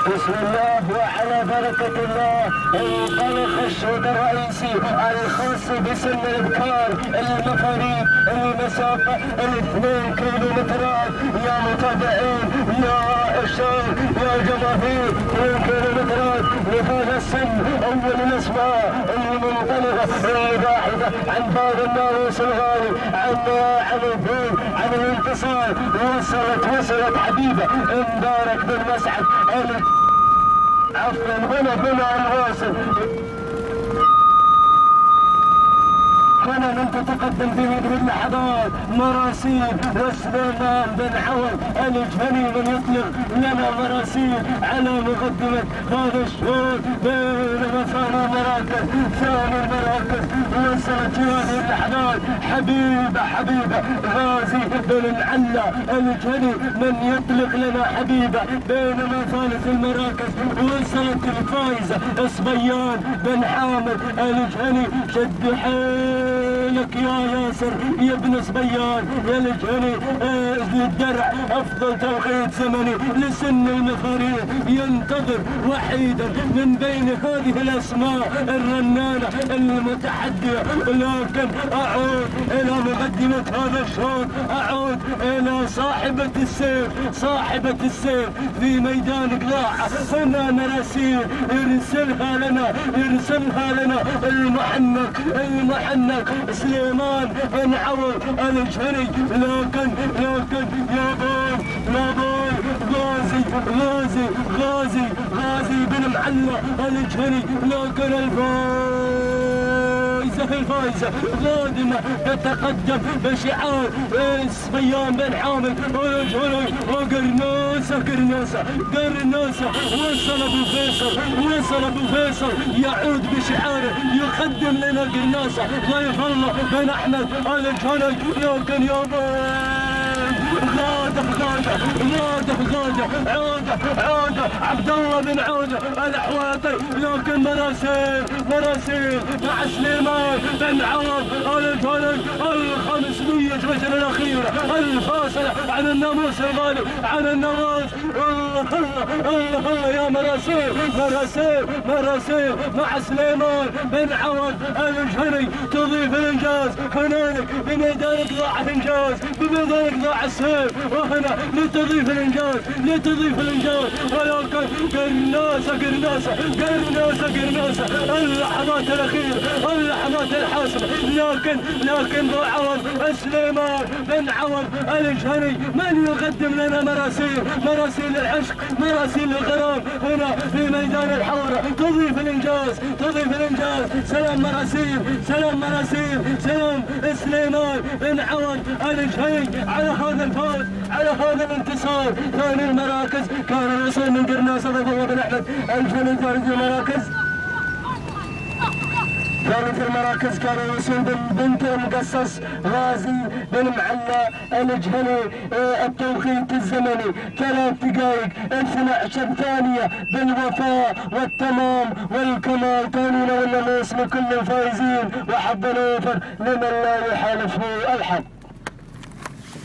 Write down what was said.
بسم الله وعلى بركة الله انطلق الشوط الرئيسي الخاص بسن الابكار المفاريد المسافة 2 كيلومترات. يا متابعين يا عشاق يا جماهير 2 كيلومترات لهذا السن. اول الاسماء المنطلقة الباحثة عن باب الناموس الغالي عن الفوز عن الانتصار. وصلت حبيبة مبارك بن مسعد عفوا هنا الواصل. هنا من تتقدم في هذه اللحظات مراسيل وسليمان بن عوض الجهني من يطلق لنا مراسيل على مقدمة هذا الشوط. بينما ثاني المراكز وصلت في هذه اللحظات حبيبة غازي بن العلا الجهني من يطلق لنا حبيبة. بينما ثالث المراكز وصلت الفائزة صبيان بن حامد الجهني. شد لك يا ياسر يا ابن صبيان يا الجهني للدرع. افضل توقيت زمني لسن المفاريد ينتظر وحيدا من بين هذه الاسماء الرنانه المتحديه. لكن اعود الى مقدمه هذا الشوط، اعود الى صاحبه السيف في ميدان قلاعه. هنا مراسيل يرسلها لنا المحنك سليمان بن عوض الجهني. لكن يا بوي غازي بن معلى الجهني. لكن الفائزة قادمة تتقدم بشعار صبيان بن حامد وقرناصة. وصل ابو فيصل يعود بشعاره يقدم لنا قرناصة. ضيف الله بن احمد الجهني. لكن يا عودة عبد الله بن عودة الحواطي. لكن مراسيل مع سليمان بن عوض الجهني. 500 متر الأخيرة الفاصلة عن الناموس الغالي عن الناموس. الله يا مراسيل مع سليمان بن عوض الجهني تضيف الإنجاز هنالك بميدان قلاع الإنجاز بميدان قلاع السيف. وهنا لتضيف الإنجاز ولكن قرناصة اللحظات الأخيرة اللحظات الحاسمة. لكن ذو عوض سليمان بن عوض الجهني من يقدم لنا مراسيل العشق مراسيل الغرام هنا في ميدان الحورة. تضيف الإنجاز سلام مراسيل سلام سليمان بن عوض الجهني على هذا الفوز على هذا الانتصار. ثاني المراكز كان الوصول من قرناصة ضيف الله بن احمد الجهني. ثالث المراكز كان الوصول بنت المقصص غازي بن معلى الجهني. التوقيت الزمني 3 دقائق 12 ثانية بالوفاء والتمام والكمال. تهانينا والناموس لكل الفائزين وحظ اوفر لمن لا يحالفه الحظ.